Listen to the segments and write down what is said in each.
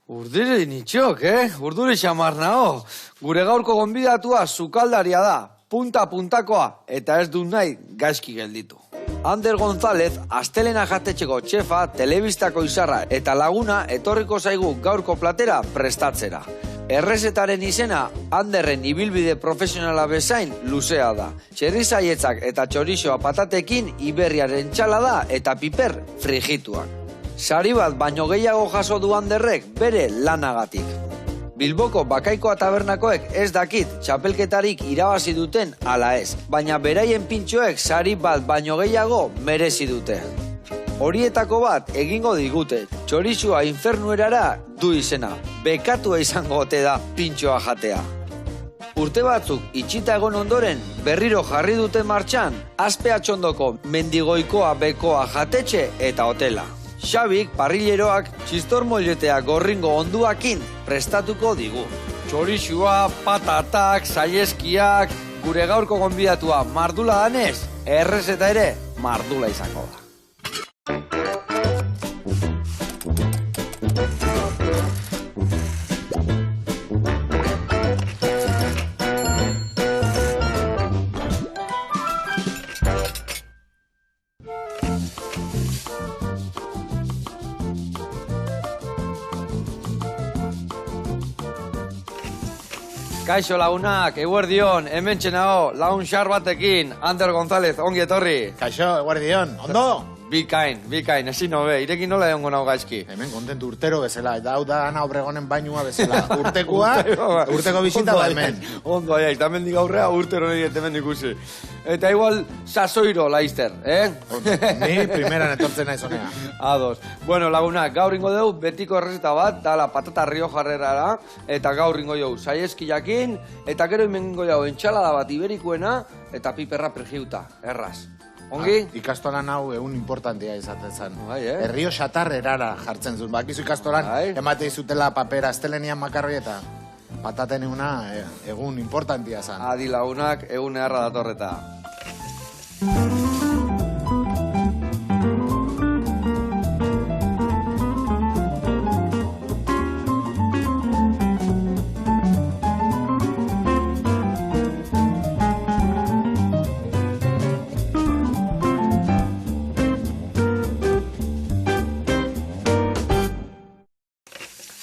Urdiri nitxok, Urduri xamar nao. Gure gaurko gonbidatua sukaldaria da, punta-puntakoa, eta ez du nahi gaizki gelditu. Ander González, astelena jatetxeko txefa, telebistako izarra eta laguna etorriko zaigu gaurko platera prestatzera. Errezetaren izena, Anderren ibilbide profesionala bezain luzea da. Txerrizaietzak eta txorixoa patatekin iberriaren txalada eta piper frigituak. Sari bat baino gehiago jaso du Anderrek bere lanagatik. Bilboko Bakaikoa tabernakoek ez dakit txapelketarik irabazi duten ala ez, baina beraien pintxoek sari bat baino gehiago merezi dute. Horietako bat egingo digute, txorixua infernuerara du izena, bekatua izango ote da pintxoa jatea. Urte batzuk itxita egon ondoren berriro jarri dute martxan, Azpe Atxondoko Mendigoikoa bekoa jatetxe eta hotela. Xabik, parrilleroak, txistor molletea gorringo onduakin prestatuko digu. Txorixua, patatak, saieskiak, gure gaurko gonbidatua mardula danez, errezeta ere mardula izango da. Kaixo lagunak, eguerdion, hemen txenao, lagun xar batekin, Ander González, ongi etorri. Kaixo, eguerdion, ondo? Bikain, ezin hobe, irekin nola egongo nau gaizki. Hemen kontentu urtero bezala, eta hau da Ana Obregonen bainua bezala. Urtekua, urteko bisita da hemen. Ondo aiz, da mendik aurrea urtero nire hemen ikusi. Eta igual, sasoiro laizter, Ni primeran etortzen naiz honea. Ados. Bueno, lagunak, gaur ingo dugu betiko errezeta bat, dala patata riojarrerara, eta gaur ingo dugu saieskiakin, eta gero ingo dugu entxalada bat iberikuena, eta piperra pregiuta, erraz. Ongi? Ikastolan hau egun importantia izaten zen. Errio xatar erara jartzen zuen. Bakizu ikastolan, emate izutela papera astelenian makarri eta pataten eguna egun importantia zen. Adi lagunak, egun eharra datorreta.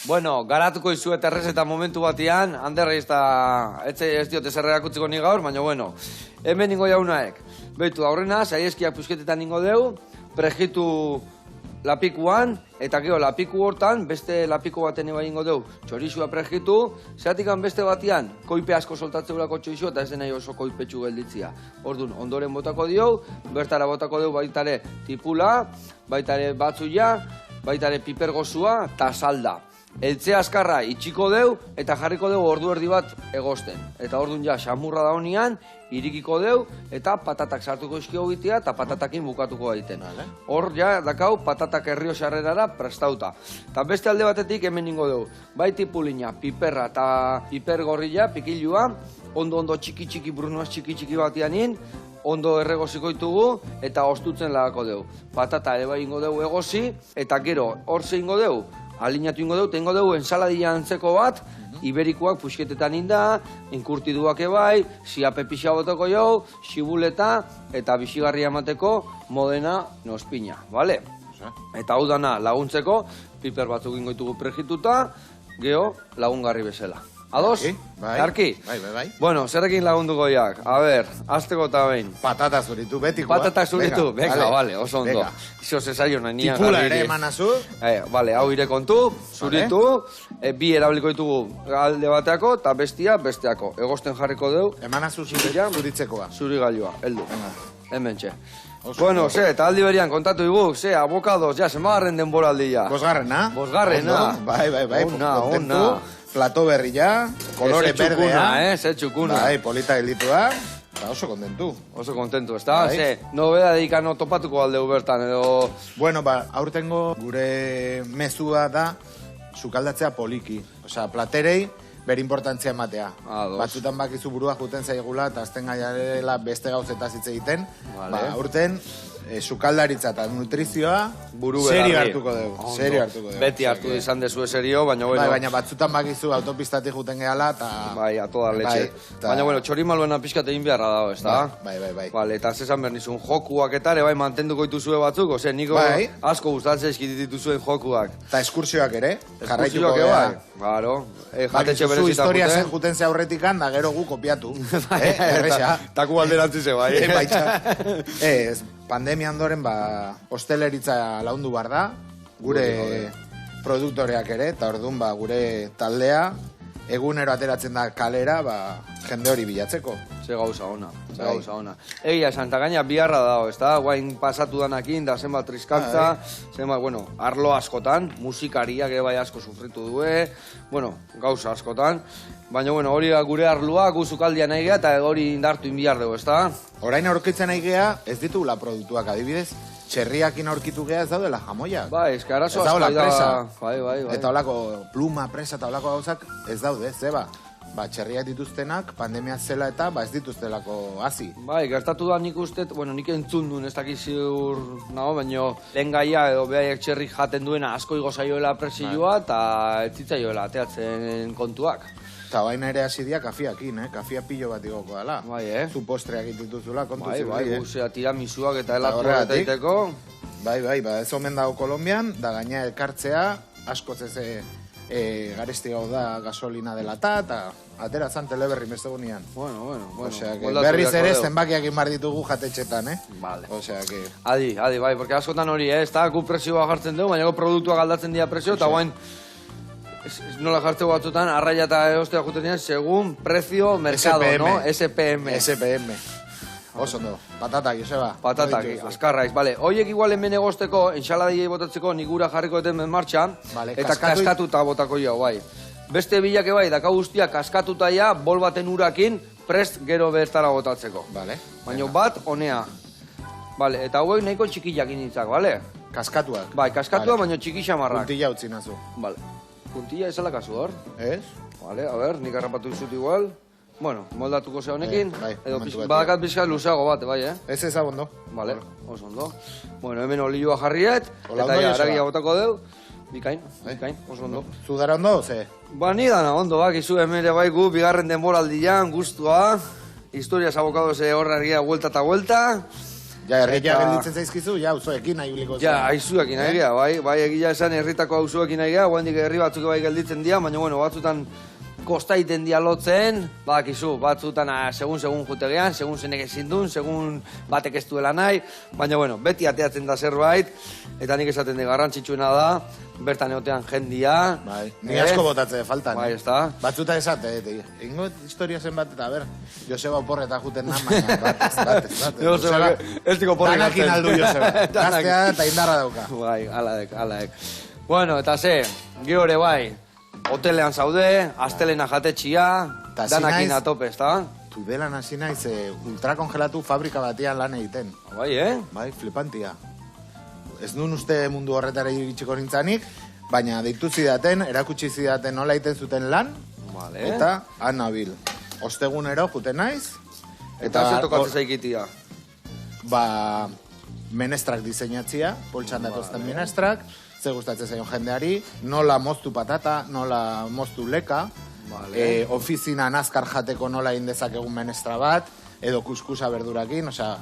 Bueno, garatuko izuet errezeta momentu batean, Anderrei ez diote zerrerak utziko ni gaur, baina bueno, hemen ningo jaunaek. Beitu, aurrena, saieskiak pusketetan ningo deu, pregitu lapikuan, eta gero lapiku hortan, beste lapiku baten eba ningo deu, txorixua pregitu, zeratikan beste batean, koipe asko soltatzeurako txorixua, eta ez denai oso koipetxu gelditzia. Orduan, ondoren botako dio, bertara botako deu baitare tipula, baitare batzuia, baitare pipergozua, eta salda. Eltze azkarra itxiko deu eta jarriko deu ordu erdi bat egosten. Eta orduan ja, xamurra da honian, irikiko deu eta patatak sartuko izkio gitea eta patatakin bukatuko gaiten. Hor ja, dakau, patatak errio xarrerara prestauta. Eta beste alde batetik hemen ningo deu. Bai tipulina, piperra eta piper gorrilla, pikilua, ondo txiki brunoaz txiki batianin, ondo erregoziko ditugu eta ostutzen lagako deu. Patata ere bai ingo deu egozi eta gero hor ze ingo deu. Alinatu ingo deu, tengo deu ensaladilla antzeko bat, iberikoak pusketetan inda, inkurtiduak ebai, siape pixa botoko jau, xibuleta eta bixigarria emateko modena nospina, bale? Eta hau dana laguntzeko, piper batzuk ingo ditugu pregituta, geho lagungarri bezala. Ados? Garki? Bai. Bueno, zerrekin lagunduko jak? A ber, azteko eta behin. Patata zuritu, betikoa. Patata zuritu? Beka, bale, oso ondo. Izo zezaio nahi nian. Tipula ere emanazu. Bale, hau ire kontu, zuritu, bi erabiliko ditugu alde bateako, eta besteako. Egosten jarriko deu. Emanazu zuritzekoa. Zuri gailua, heldu. Hemen txe. Bueno, eta aldi berian kontatu dugu, abokados, zenbagarren denboraldia. Bosgarrena. Bai. Ona. Plato berria, kolore berdea. Ze txukuna. Bai, polita gelditua. Oso kontentu. Oso kontentu, ez da? Nobeda dedikano topatuko aldeu bertan, edo... Bueno, aurtengo gure mezua da sukaldatzea poliki. Osea, platerei bere importantzia ematea. Batzutan bakizu burua juten zaigula, eta azten gaiarela beste gauzetaz hitz egiten. Aurten sukaldaritza eta nutrizioa serio hartuko dugu. Serio hartuko dugu. Beti hartu izan dezu serio, baina bueno. Baina batzutan bakizu autopistatik juten gehala eta... Bai, a toda leche. Baina bueno, txorimaluena pixkat egin beharra dago, ez da? Bai. Vale, eta zesan behar nizun jokuak eta ere, bai, mantenduko dituzue batzuk, ose, niko asko gustatzen eskit dituzuen jokuak. Eta eskursioak ere, jarraituko bai. Claro. Jatetxe berezita historia zen juten ze aurretikan, da gero gu kopiatu. Erresa. Taku alderantzi ze, bai. Ez, pandemia ondoren, hosteleritza laundu bar da, gure produktoreak ere, eta orduan, gure taldea, egunero ateratzen da kalera, jende hori bilatzeko. Ze gauza ona. Egia, Santa Gaina biharra dago, ez da? Guain pasatu danakin, da zenbat triskantza, zenbat, bueno, arlo askotan, musikariak ere bai asko sufritu due, bueno, gauza askotan, baina, bueno, hori gure arloa, guzukaldia nahi geha, eta hori indartu inbiar dugu, ez da? Orain aurkitzen nahi geha, ez ditugula produktuak, adibidez, txerriakin aurkitu geha ez daudela jamoiak. Bai, ez que arazo asko da. Bai. Eta holako pluma, presa eta holako gauzak ez daude, zeba. Txerriak dituztenak, pandemia zela eta ez dituztelako hazi. Bai, gertatu da nik uste, bueno, nik entzun duen ez dakiziur nago, baina lehen gaia edo behaiek txerrik jaten duena asko igo zaioela presioa eta ez zitzaioela ateatzen kontuak. Eta baina ere hasi dia kafiakin, kafia pillo bat igoko dela. Bai, Zu postreak dituzula, kontu zibili. Bai, guzea tiramisuak eta helatuak eta iteko. Bai, ez omen dago Kolombian, da gaina elkartzea, asko zeze garesti gau da gasolina dela eta atera zan teleberri mestegunean. Bueno. Osea, berriz ere zenbakiak inbar ditugu jatetxetan, Vale. Osea, que... Adi, bai, porque askotan hori, ez da, gu presioa jartzen dugu, baina produktuak aldatzen dira presio, eta guain, nola jartzeko batzutan, arraia eta eostea juten dian, segun prezio mercado, no? SPM. Oso ondo, patatak, Joseba. Patatak, azkarraiz, bale. Hoiek igual hemen egosteko, enxaladei botatzeko, nigura jarriko duten martxan, eta kaskatuta botako jau, bai. Beste bilake bai, daka guztia kaskatuta ja, bol baten urakin, prest gero bertara botatzeko. Baina bat, honea. Bale, eta hauek nahiko txikiak initzak, bale? Kaskatuak. Bai, kaskatuak, baina txiki xamarrak. Puntilla utzi nazu. Bale. Puntilla ezala kasu hor? Ez? Bale, a ber, nik harrapatu dizut igual. Bueno, moldatuko ze honekin. Edo badakat bizka luzago bat, bai, Ez ezagondo. Vale, oso ondo. Bueno, hemen olioa jarriet, eta ja, aragia botako deu. Bikain, oso ondo. Zudara ondo, ze? Ni dana ondo, izu hemen ere bai gu, bigarren denboraldian, guztua. Historias abokadoz horra ergia, vuelta eta vuelta. Ja, herriak gelditzen zaizkizu, ja, auzoekin nahi biliko zen. Ja, aizuekin nahi geha, bai, egia esan herritako auzoekin nahi geha, guendik herri batzuk bai gelditzen dira, baina, bueno, batzutan kostaiten dialotzen, badakizu, batzutan segun jutegean, segun zenek ezin duen, segun batek ez duela nahi, baina, bueno, beti ateatzen da zerbait, eta nik esaten de garrantzitsuena da, bertan egotean jendia. Bai, ni asko botatze faltan. Bai, ez da. Batzuta esate, ingo historia zen bat, eta ber, Joseba oporreta juten nan, baina batez. Joseba, ez diko porri danakin aldu Joseba, gaztea eta indarra dauka. Bai, alaek. Bueno, eta ze, gehore bai, hotelean zaude, astelena jatetxia, danakin atope, ez da? Tudelan hasi naiz ultrakongelatu fabrika batean lan egiten. Bai, Bai, flipantia. Ez nun uste mundu horretara iritsiko nintzanik, baina deitu zidaten, erakutsi zidaten nola egiten zuten lan, eta han nabil. Ostegunero juten naiz. Eta zer tokatzen zaikitia? Menestrak diseinatzia, poltsan datozten menestrak, ze gustatzen zaion jendeari, nola moztu patata, nola moztu leka, ofizinan azkar jateko nola indezakegun menestra bat, edo kuskusa berdurakin, osea...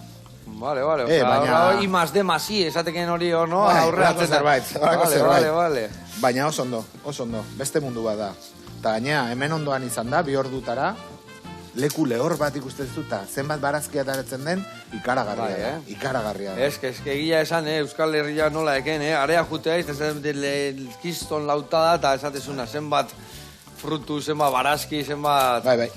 Vale, baina... I+D+I, esateken hori hor, no? Horrako zerbait. Vale. Baina oso ondo, beste mundu bat da. Eta gaina, hemen ondoan izan da, 2 ordutara, leku lehor bat ikusten zuta, zenbat barazkia taretzen den, ikaragarria da. Ikaragarria da. Ez que egia esan, Euskal Herria nola eken, area jutea ez kiston lautada, eta esatezuna, zenbat frutu, zenbat barazki, zenbat... Bai.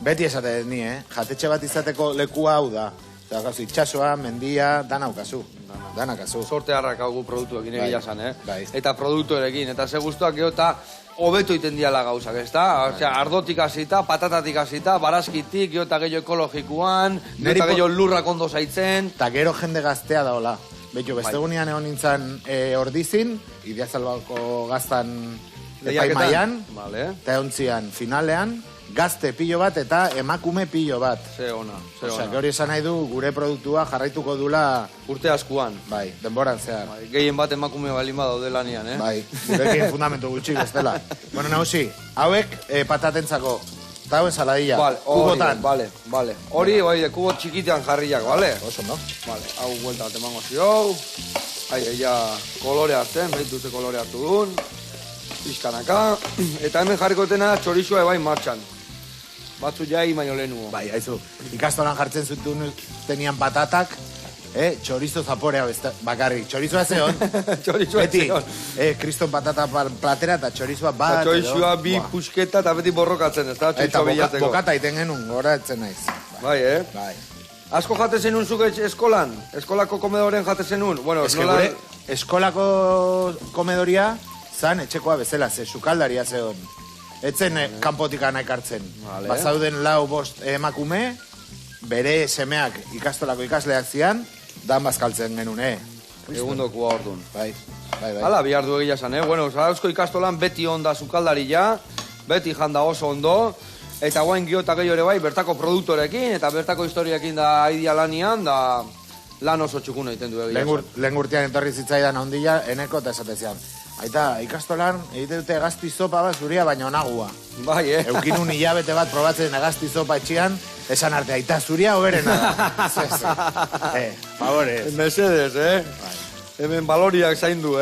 Beti esate ni, jatetxe bat izateko lekua hau da. Itxasoa, mendia, danaukazu. Sorte harrak hau produktuekin egia esan, Bai. Eta produktuerekin, eta ze guztuak geota hobeto iten diala gauzak, ez da? Osea, ardotik hasita, patatatik hasita, barazkitik, geota gehiago ekologikuan, geota gehiago lurrak ondo zaitzen. Eta gero jende gaztea da, hola. Beto, bestegunean egon nintzen ordizin, Idiazalbako gaztan epaimaian, eta egon zian finalean, gazte pilo bat eta emakume pilo bat. Ze ona, ze ona. Osea, hori esan nahi du gure produktua jarraituko dula... Urte askuan. Bai, denboran zehar. Bai, gehien bat emakume balin badaude lanian, Bai, gurekin fundamentu gutxi bestela. Bueno, nagusi, hauek patatentzako. Eta hauen saladilla, kubotan. Vale. Hori, bai, kubo txikitean jarriak, vale? Oso, no? Vale, hau vuelta bat emango ziou. Ja, kolore hartzen, behitu ze kolore hartu duen. Pizkanaka. Eta hemen jarriko dena txorizua ebai martxan. Batzu jai baino lehenuo. Bai, haizu, ikastolan jartzen zuten tenian patatak, chorizo zaporea bakarrik. Chorizoa zeon. Chorizoa zeon. Kriston patata platera eta chorizoa bat. Chorizoa bi pusketa eta beti borrokatzen, ez da? Eta bokata iten genuen, gora etzen naiz. Bai, Bai. Asko jate zenun zuk eskolan? Eskolako komedoren jate zenun? Bueno, gure eskolako komedoria zan etxekoa bezala, ze sukaldaria zeon. Etzen kanpotika ekartzen. Bazauden 4-5 emakume, bere semeak ikastolako ikasleak zian, dan bazkaltzen genuen, Egundokua orduan. Bai. Hala, bihar du egia zan, Bueno, Zarauzko ikastolan beti onda sukaldaria, beti janda oso ondo, eta guain giota gehiore bai, bertako produktorekin, eta bertako historiakin da aidia lanian, da lan oso txukuna egiten du egia zan. Lehen urtean etorri zitzaidan ondila, eneko eta esatezian. Aita, ikastolan, egite dute gazti zopa bat zuria, baina onagua. Bai, Eukin un hilabete bat probatzen gazti zopa etxian, esan arte, aita zuria hoberena da. Favorez. Mesedes, Hemen baloriak zaindu,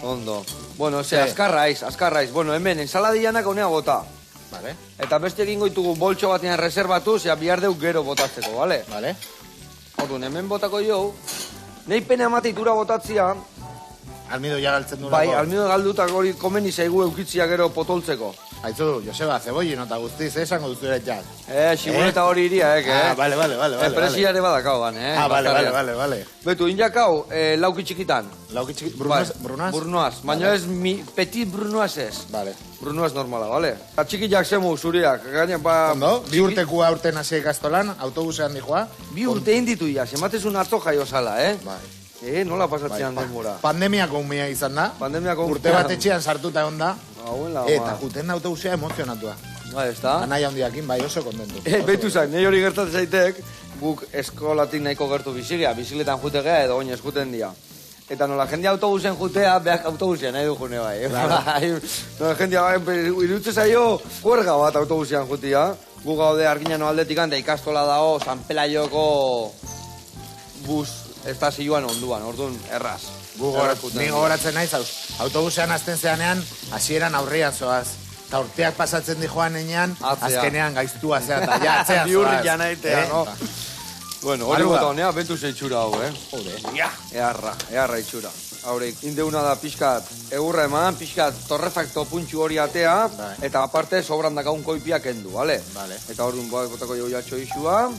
Ondo. Bueno, azkarraiz. Bueno, hemen, ensaladianak honea bota. Vale. Eta beste egingo ditugu boltxo batean reservatu, zea bihar deu gero botatzeko, bale? Vale. Orduan, hemen botako jo, nahi pene amateitura botatzia, almido ja galtzen durako. Bai, almido galdutak hori komeni zaigu eukitzia gero potoltzeko. Haitzu, Joseba, zebolli nota guztiz, esango duzu ere jaz. Simoneta hori iriak, Vale. Presia ere badakau ban, Vale. Betu, injakau, lauki txikitan. Lauki txikitan, brunoaz? Brunoaz, baina ez, petit brunoaz ez. Vale. Brunoaz normala, bale? Eta txikiak zemu, zuriak. Ondo, bi urtekua urten hasi ikastolan, autobusean dijoa. Bi urte inditu ia, sematezun harto jaio zala, Bai. Nola pasatzean denbora. Pandemiako umea izan da. Urte bat etxean sartuta egon da. Eta juten da autobusea emozionatua. Bai, ez da? Anaia hondiakin, bai, oso kontentu. Behitu zain, nahi hori gertatzen zaitek, guk eskolatik nahiko gertu bizilia, biziletan jutegea edo oinez juten dia. Eta nola jendea autobusen jutea, behak autobusean nahi du june bai. Nola jendea, irutze zaio, kuerga bat autobusean jutia. Gu gaude Arginano aldetik da ikastola dao, San Pelayoko bus estazioan onduan, orduan erraz. Ni gogoratzen naiz, autobusean azten zeanean, hasieran aurrian zoaz. Eta urteak pasatzen dijoan enean, azkenean gaiztua zea, eta ja, atzea zoaz. Biurri janaitea, no? Bueno, hori bota honea, bentu zeitxura hau, Jode. Earra itxura. Haureik, indeuna da pixkat egurra eman, pixkat torrefakto puntxu hori atea, eta aparte sobran dakaun koipia kendu, bale? Eta hori botako jau jatxo isua.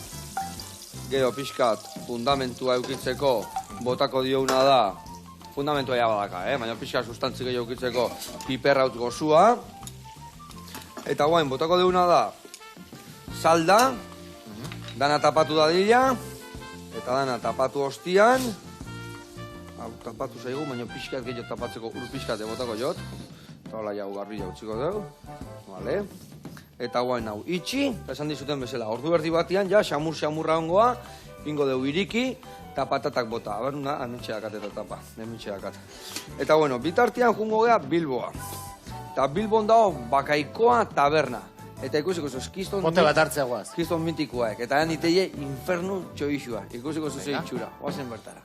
Gero pixkat fundamentua eukitzeko botako diouna da, fundamentua ja badaka, baina pixkat sustantzik eukitzeko piperraut gozua. Eta guain, botako diouna da, salda, dana tapatu dadila, eta dana tapatu ostian, tapatu zaigu, baina pixkat gehiago tapatzeko ur pixkat botako jot, eta hola jau garbi jautziko dugu, vale? Eta guain hau itxi, esan dizuten bezala, ordu erdi batian, ja, xamurra ongoa, pingo dugu iriki, eta patatak bota. Aber, hementxeakat eta tapa, hementxeakat. Eta bueno, bitartian jungo gea Bilboa. Eta Bilbon dago Bakaikoa taberna. Eta ikusiko zuz, kiston... Bote bat hartzea guaz. Kiston mitikoak, eta han iteie infernu txoixua. Ikusiko zuz itxura, oazen bertara.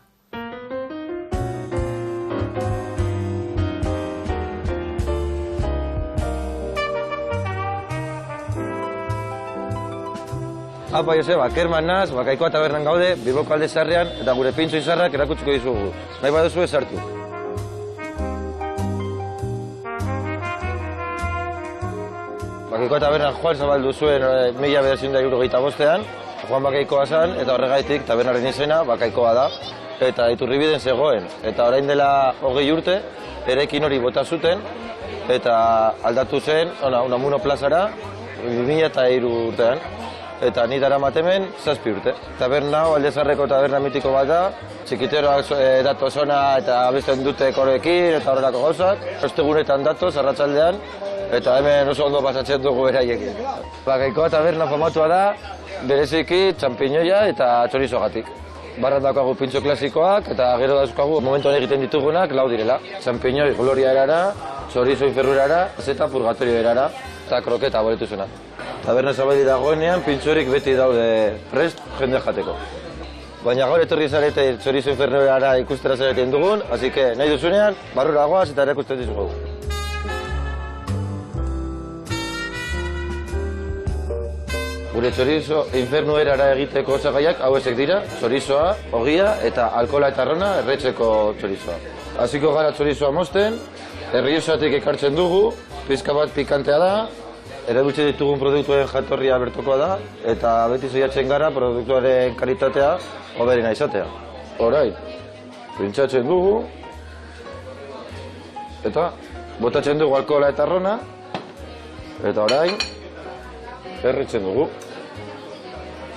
Apa, Joseba, Kerman naz, Bakaikoa tabernan gaude, Bilboko alde zarrean, eta gure pintxo izarrak erakutsiko dizugu. Nahi baduzu ezartu. Bakaikoa tabernan Juan zabaldu zuen 1965an, Juan Bakaikoa zan, eta horregaitik tabernaren izena Bakaikoa da, eta Iturribiden zegoen. Eta orain dela 20 urte, eraikin hori bota zuten, eta aldatu zen, Unamuno plazara, 2003 urtean. Eta ni dara matemen 7 urte. Taberna hau Aldezarreko taberna mitiko bat da, txikiteroak datoz ona eta abesten dute koroekin eta horrelako gauzak. Ostegunetan datoz, arratsaldean, eta hemen oso ondo pasatzen dugu beraiekin. Bakaikoa taberna famatua da, bereziki txampiñoia eta txorizogatik. Barran daukagu pintxo klasikoak, eta gero dauzkagu momentuan egiten ditugunak lau direla. Txampiñoi gloria erara, txorizo infernu erara, eta purgatorio erara, eta kroketa boletuzena. Taberna zabali dagoenean, pintxorik beti daude prest jende jateko. Baina gaur etorri zarete txorizo infernu erara ikustera zareten dugun, así que nahi duzunean, barrura goaz eta erakusten dizugu. Gure txorizo infernu erara egiteko osagaiak hauezek dira, txorizoa, ogia eta alkola eta arrona erretzeko txorizoa. Hasiko gara txorizoa mozten, Errioxatik ekartzen dugu, pizka bat pikantea da, erabiltzen ditugun produktuen jatorria bertokoa da, eta beti saiatzen gara produktuaren kalitatea hoberena izatea. Orain, pintxatzen dugu, eta botatzen dugu alkohola eta arrona, eta orain, erretzen dugu.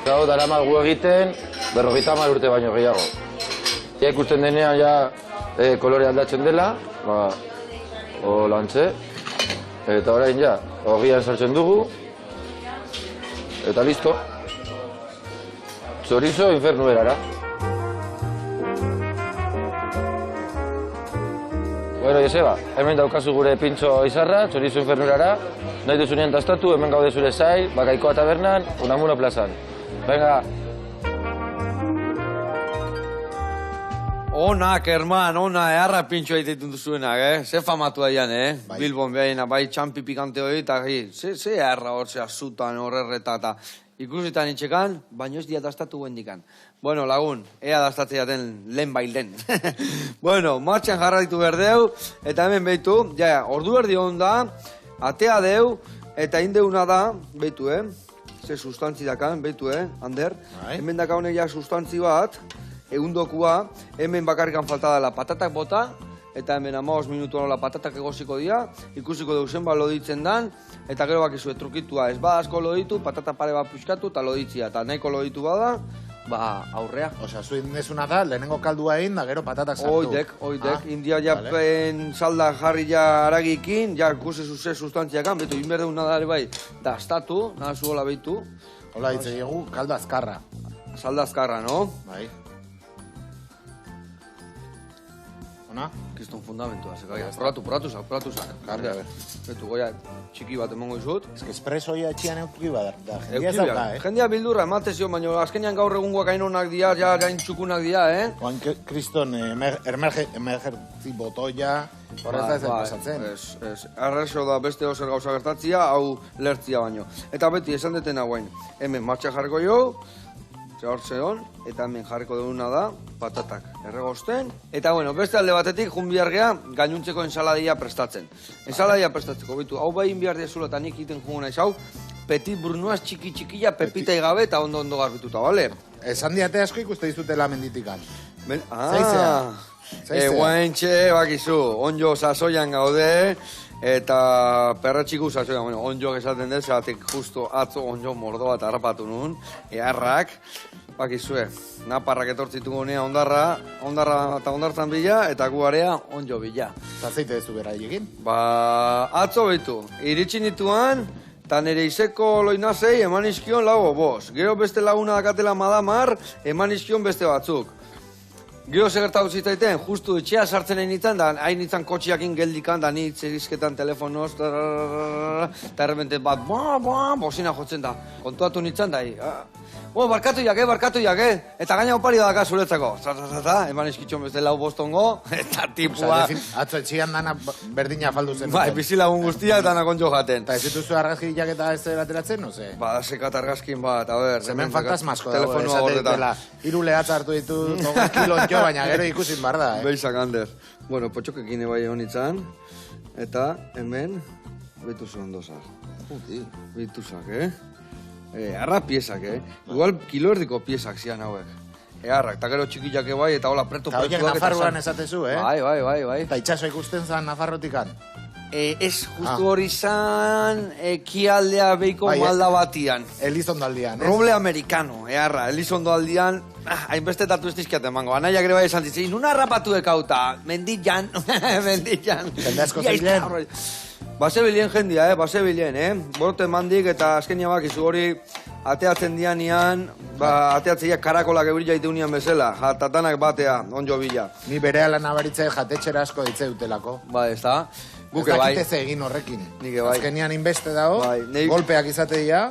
Gau, daramagu egiten 50 urte baino gehiago. Ja ikusten denean ja kolore aldatzen dela, holantze, eta orain ja, ogian sartzen dugu, eta listo. Txorizo infernu erara. Bueno, Joseba, hemen daukazu gure pintxo izarra, txorizo infernu erara. Nahi duzunean dastatu, hemen gaude zure zail, Bakaikoa tabernan, Unamuno plazan. Venga. Onak, herman, ona, eharra pintxo egiten duzuenak, Ze famatu daian, Bilbon behaina, bai txampi pikante hori, eta ze eharra hor, ze azutan, horrerreta, eta ikusitan itxekan, baino ez dia dastatu guendikan. Bueno, lagun, ea dastatzea den lehen bailen. Bueno, martxan jarra ditu berdeu, eta hemen behitu, ja, ordu erdi onda, atea deu, eta indeuna da, behitu, ze sustantzi dakan, behitu, Ander? Hemen daka honek ja sustantzi bat, egundokua, hemen bakarrikan falta dela patatak bota, eta hemen 15 minutu nola patatak egosiko dira, ikusiko dugu zenba loditzen dan, eta gero bakizue trukitua ez asko loditu, patata pare bat puskatu eta loditzia, eta nahiko loditu bada, aurrea. Osea, zuen desuna da, lehenengo kaldua egin, da gero patatak sartu. Oidek. India japen salda jarri ja aragikin, ja ikusi zuze sustantziakan, betu inberduna dare bai, dastatu, nahazu hola behitu. Hola, hitz egegu, kaldo azkarra. Salda azkarra, no? Bai. Ona? Kiston fundamentua, zekaia. Probatu zak. Karri, a ber. Betu, goia, txiki bat emongo izut. Ez que espresoia etxian euki badar, da jendia ez dauka, Jendia bildurra, ematezio, baina azkenean gaur egungoak hainonak dira, ja gain txukunak dira, Oan kriston emergenzi botoia, horrez da ez pasatzen. Ez, arrexo da beste ozer gauza gertatzia, hau lertzia baino. Eta beti, esan deten hauen, hemen martxa jarriko jo, hon, eta hemen jarriko duguna da, patatak erregosten. Eta bueno, beste alde batetik, jun bihargea, gainuntzeko ensaladia prestatzen. Ensaladia prestatzeko, bitu, hau bai inbiar diazula eta nik iten jungo naiz hau, petit brunuaz txiki-txikila, pepita igabe eta ondo garbituta, bale? Esan diate asko ikuste dizutela menditikan. Zaizea. Guaintxe, bakizu, onjo sasoian gaude, eta perretxiku sasoian, bueno, onjo esaten dez, zatik justo atzo onjo mordo bat harrapatu nun, eharrak, bakizue, naparrak etortzitu gonea ondarra eta ondartzan bila, eta guarea onjo bila. Zazeite dezu bera egin? Atzo behitu, iritsi nituan, eta nire izeko loinazei eman izkion lago bost. Gero beste laguna dakatela madamar, eman izkion beste batzuk. Gero segertatu zitaiten, justu etxea sartzen nintzen, da hain nintzen kotxiakin geldikan, da nitz egizketan telefonoz, eta errebente bat, bozina jotzen da. Kontuatu nintzen da, barkatu jake, eta gaina opari daka zuretzako. Eman eskitxon beste lau bostongo, eta tipua... Atzo etxian dana berdina faldu zen. Bai, bizilagun guztia eta nakon jo jaten. Eta ez dituzu argazki jaketa ez ateratzen, no ze? Sekat argazkin bat, a ber... Zemen fantasmasko dago, esaten dela, 3 lehatza hartu ditu, 2 kilotxo, baina gero ikusin bar da, Beixak, Ander. Bueno, potxokekin ebai honitzan, eta hemen, betu zuen dozak. Bituzak, Arra piezak, Igual kilo erdiko piezak zian hauek. Eharrak, eta gero txikiak bai, eta hola pretu. Eta horiek Nafarroan esatezu, Bai. Eta itxaso ikusten zan Nafarrotikan? Ez, justu hori zan, ekialdea beiko malda batian. Elizondo aldian, Roble americano, eharra, Elizondo aldian, hainbeste datu ez dizkiat emango. Anaiak ere bai esan ditzen, nuna harrapatu ekauta, menditan. Jende asko zeilen? Base bilien jendia, base bilien, Borte mandik eta azkenia bakizu hori ateatzen dianean, ateatzeia karakolak eurila iteunian bezala, tatanak batea, onjo bila. Ni bere ala nabaritze jatetxera asko ditze dutelako. Ba, ez da. Guke bai. Ez dakitez egin horrekin. Nike bai. Azkenian inbeste dago, golpeak izate dira.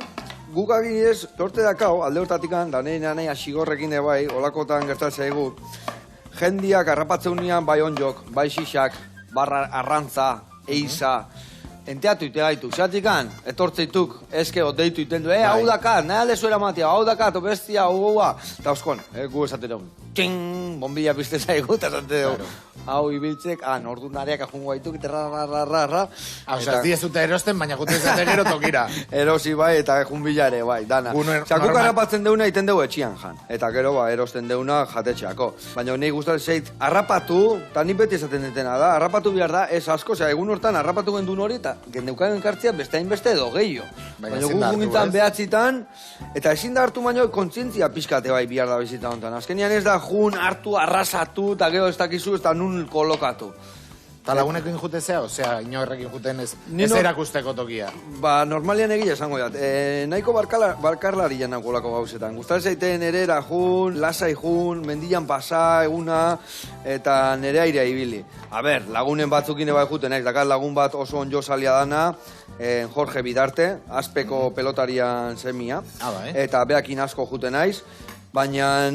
Guk aginez, torte dakau, alde hortatikan, da nahi asigorrekin bai, olakotan gertatzea egu, jendiak arrapatzeunean bai onjok, bai xixak, barra arrantza, eiza, enteatu ite gaitu, zeatikan, etortzeituk, eske, deitu iten du, hau dakat, nahi alde zuera matia, hau dakat, bestia, hau, eta oskon, gu esate dugu, ting, bombilla pizte zaigu, eta esate dugu, hau ibiltzek, ordunariak ajungo gaituk, eta ra. Osa, ez diezute erosten, baina gute izate gero tokira. Erosi bai, eta ejunbila ere, bai, dana. Txakuk harrapatzen deuna iten dugu etxian jan, eta gero, erosten deuna jatetxeako. Baina nahi gustatzen zait, harrapatu, eta nik beti esaten detena da, harrapatu behar da, ez asko, egun hortan harrapatu gendun hori, eta gendeukan enkartzia beste hainbeste edo gehiago. Baina gugungintan behatzitan, eta ezin da hartu baino kontzientzia pixkate bai bihar da bizita honetan. Azkenian ez da jun, hartu, arrasatu, eta gero ez dakizu, ez da nun kolokatu. Eta lagunekin jutezea, osea, inorrekin juten ez erakusteko tokia. Ba, normalian egia esango jat. Nahiko barkarlari janako lako gauzetan. Gustatzen zaiten ere jun, lasai jun, mendian pasa, eguna, eta nere airea ibili. A ber, lagunen batzukin eba juten, dakat lagun bat oso onjo salia dana, Jorge Bidarte, Azpeko pelotarian semia, eta beakin asko juten naiz, baina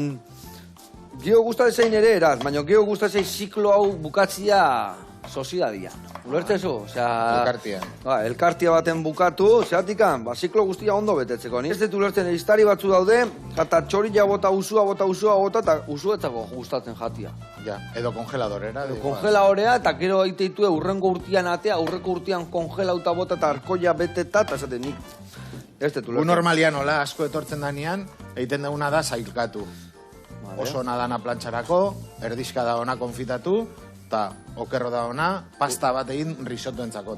gio gustatzen zein ere eraz, baina gio gustatzen ziklo hau bukatzia sozidadia. Ulertzezu? Elkartia. Elkartia baten bukatu, zehatikan, ziklo guztia ondo betetzeko. Ni ez dut ulertzen iztari batzu daude, eta txorila bota usua, eta usuetzako gustatzen jatia. Ja, edo kongeladorera. Kongeladorea, eta gero eiteitue urrengo urtian atea, urreko urtian kongelauta bota eta arkoia beteta, eta esaten nik. Ez dut ulertzen. Normalian hola, asko etortzen danean, egiten duguna da zailkatu. Oso ona dana plantxarako, erdizka da ona konfitatu, eta okerro da ona, pasta bat egin risotto entzako,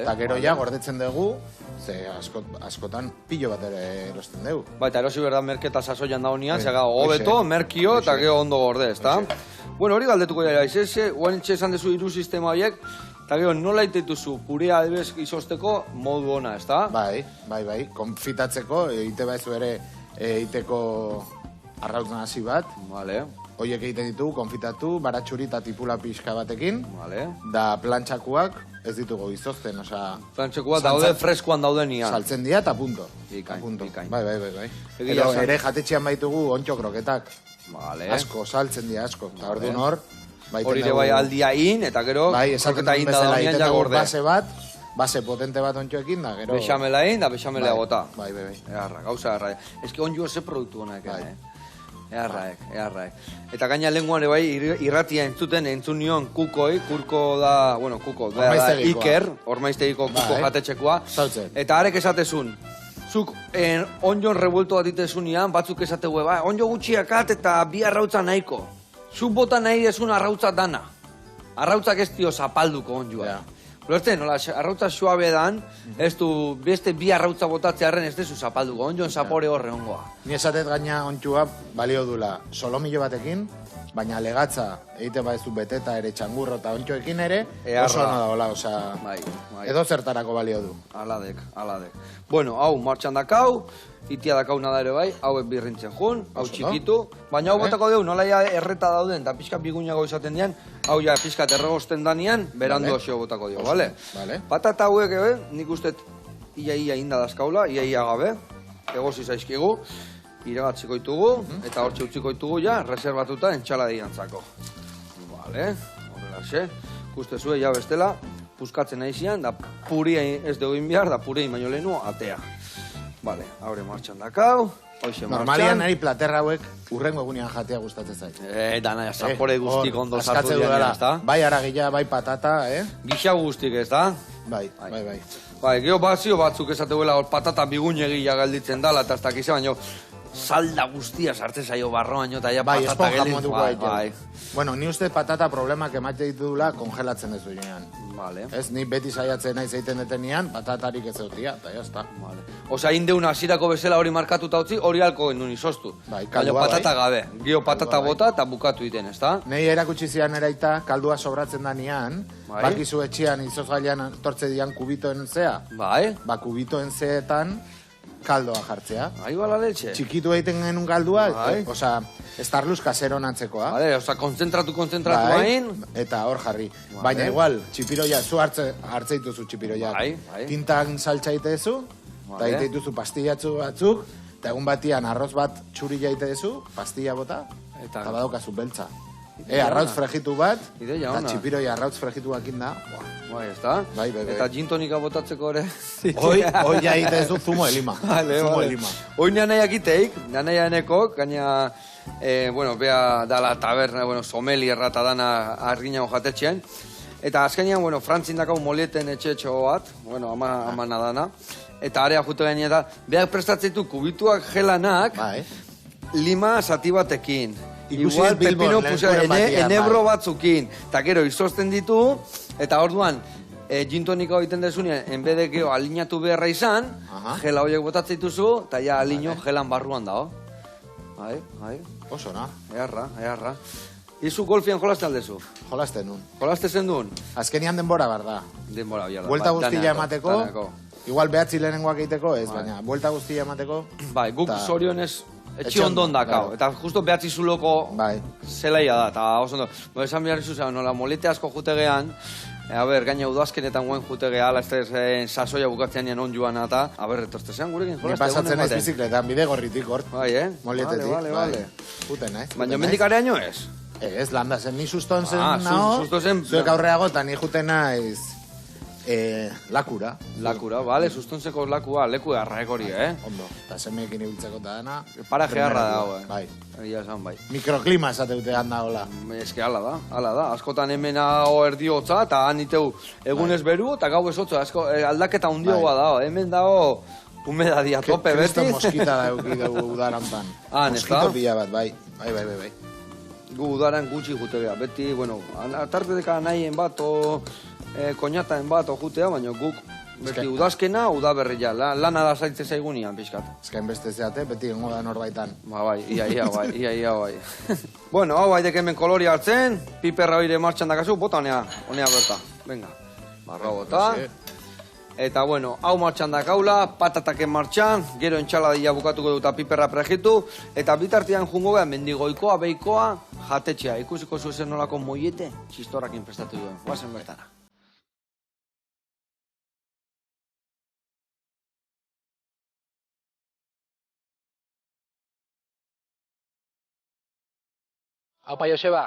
eta gero ja gordetzen dugu, ze askotan pillo bat ere erosten dugu. Baita, erosi berda merketa sasoian da honian, zega hobeto, merkio, eta gero ondo gorde, ezta? Bueno, hori galdetuko dira, guain esan dezu hiru sistema horiek, eta gero nola itetuzu purea adibez izosteko modu ona, ezta? Bai, konfitatzeko, ite baizu ere iteko arrautzen hasi bat. Oiek egiten ditugu, konfitatu, baratxuri eta tipula pixka batekin. Da plantxakuak ez ditugu izozten, oza... Plantxakuak daude freskoan daudenian. Saltzen dira eta punto. Ikain. Bai. Ere jatetxean baitugu ontxo kroketak. Asko, saltzen dira asko. Eta orduan hor... Hori ere bai aldia in, eta gero... Bai, esaten duen bezala, egiten dugu base bat, base potente bat ontxoekin da, gero... Bexamela in, da bexamelea bota. Bai. Gauza erra. Ez ki onjo ze produktu honak, Earraek. Eta gaina lenguan bai irratia entzun nion kukoi, kuko da Iker, ormaiztegiko kuko jatetxekoa. Eta arek esatezun, zuk onjon revuelto bat itezunean, batzuk esategu, onjo gutxiakat eta bi arrautza nahiko. Zuk bota nahi desun arrautza dana. Arrautzak ez dio zapalduko onjoa. Lortzen, arrautza suabe dan, ez du beste bi arrautza botatzearen ez dezu zapalduko, onjoen zapore horre ongoa. Ni esatet gaina ontxua balio dula solomillo batekin, baina legatza egite badezu beteta ere txangurro eta ontxoekin ere, oso no da hola, oza, edo zertarako balio du. Aladek. Bueno, hau martxan dakau, itia dakau nada ere bai, hauek birrintzen jun, hau txikitu, baina hau botako deu, nola ja erreta dauden, eta pixka bigunago izaten dian, hau ja pixka terregosten danian, berandu osio botako dio, bale? Patata hauek nik uste ia inda dazkaula, ia gabe, egozi zaizkigu, irabatziko ditugu, eta hortxe utziko ditugu ja, reservatuta entxala diantzako. Bale, horrela ikuste zuen ja bestela, puskatzen aizian, da puria ez dugu inbiar, da puria baino lehenu atea. Bale, haure martxan dakau, hoxe martxan. Normalian nari platerra hauek urrengo egunean jatea gustatzen zait. Dana, zapore guztik ondo sartu dian, ez da? Bai aragila, bai patata, Gixau guztik, ez da? Bai. Bai, geho bazio batzuk esateguela patata bigunegia galditzen dala, eta ez dakize, baino salda guztia sartzen zaio barroan, eta ja patata gelin. Bai, esponja moduko. Bueno, ni uste patata problemak emate ditudula kongelatzen ez duenean. Vale. Ez, ni beti saiatzen naiz egiten detenean, patatarik ez eutia, eta jazta. Vale. Osa, indeuna hasierako bezala hori markatuta utzi, hori alko genuen izoztu. Bai, Baina kaldua, patata gabe. Gio patata bai. bota eta bukatu iten, ezta? Nei erakutsi zian eraita, kaldua sobratzen danean, Bai. bakizu etxean izozgailean tortze dian kubitoen zea, Bai. ba kubitoen zeetan kaldoa jartzea. Ahí va la leche. Txikitu egiten genuen kaldua, Bai. osea, estarluz kasero nantzekoa. Vale, osa, konzentratu hain. Eta hor jarri. Baina igual, txipiroia, zu hartze dituzu txipiroiak. Bai. Tintan saltza itezu, eta Vale. ite dituzu pastillatzu batzuk, eta egun batian arroz bat txurila ite duzu, pastilla bota, Eta- eta badaukazu beltza. Ideia Arrautz ona. fregitu bat, Ideia eta ona. txipiroia arrautz fregitu bakin da. Bai, ezta? Bai. Eta gin tonika botatzeko ere. Hoi ja ite duzu zumo de lima. Vale, Zumo de vale. lima. Hoi nanaiak iteik, nanaia eneko, gaina, bueno, bea dala taberna, bueno, somelierra eta dana arginago jatetxean. Eta azkenean, bueno, frantzin dakau molieten etxe bat, bueno, ama nadana. Eta area jute gaine da, behar prestatzeitu kubituak gelanak, Bai. lima zati batekin. Ikusi Igual ez Bilbon, pepino lehen pusa, kuren batian, enebro bai. batzukin. Eta gero, izozten ditu, eta orduan, gin tonika egiten dezunean, enbede gero alinatu beharra izan, Aha. gela horiek botatzen dituzu, eta ja alino gelan barruan dago. Bai, Oso, na. eharra. Izu golfian jolaste aldezu. Jolaste nun. Jolaste zen duen? Azkenian denbora bar da. Denbora biala. Buelta guztia emateko, Danako. igual behatzi lehenengoak egiteko ez, Bai. baina buelta guztia emateko, Bai, guk Ta- zorionez etxe Etxe ondon ondo, dakau. claro. Eta justo behatzi zuloko bai. zelaia da, eta oso ondo. Esan behar izuzen, nola molete asko jutegean, gaina udazkenetan guen jutegea, ala ez sasoia bukatzean nien on joan eta, etortzean gurekin Ni jolaste. pasatzen naiz baten. bizikletan, bide gorritik hor. Bai, Molietetik, Vale. Juten naiz. Baina juten mendik naiz. areaino ez? Ez, landa zen, ni suston zen Ah, nao, susto zen- zuek aurreago, eta ni juten naiz lakura. Lakura, bale, sustontzeko lakua, leku erraek hori, Ondo, eta semeekin ibiltzeko eta dana. Para geharra dago, Bai. Egia esan, bai. Mikroklima esateutean da, hola. Eske hala da. Askotan hemen hau erdi hotza, eta han iteu egunez beru, eta gau ez hotza, aldaketa hundioa da, hemen dago humedadia tope beti. Kristo moskita da euki dugu udarantan. Ah, Moskito nesta? pila bat, bai. Bai. Gu udaran gutxi jutegea, beti, bueno, atartedeka nahien bat, o koñataen bat, o jutea, baina guk beti Eske- udazkena, udaberria, lana da zaitze zaigunian, pixkat. Ezkain beste zeate, beti gongo da norbaitan. Ba, bai, ia bai. Bueno, hau haidek hemen kolori hartzen, piperra hoire martxan dakazu, bota honea berta. Venga, barra bota. Eta, bueno, hau martxan dakaula, patataken martxan, gero entxaladia bukatuko duta piperra prejitu, eta bitartean jungo behan mendigoikoa, beikoa, jatetxea. Ikusiko zuzen nolako moiete, txistorrakin prestatu duen. Guazen bertara. Aupa Joseba,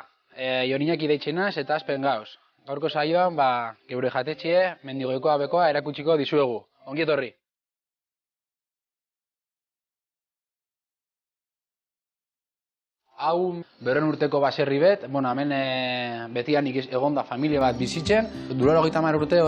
Joninak ideitzenaz eta azpen gauz. Gaurko saioan, geure jatetxie, mendigoikoa bekoa erakutsiko dizuegu. Ongi etorri. Hau, berren urteko baserri bet, hemen betian egonda familia bat bizitzen. Duraro 30 urte,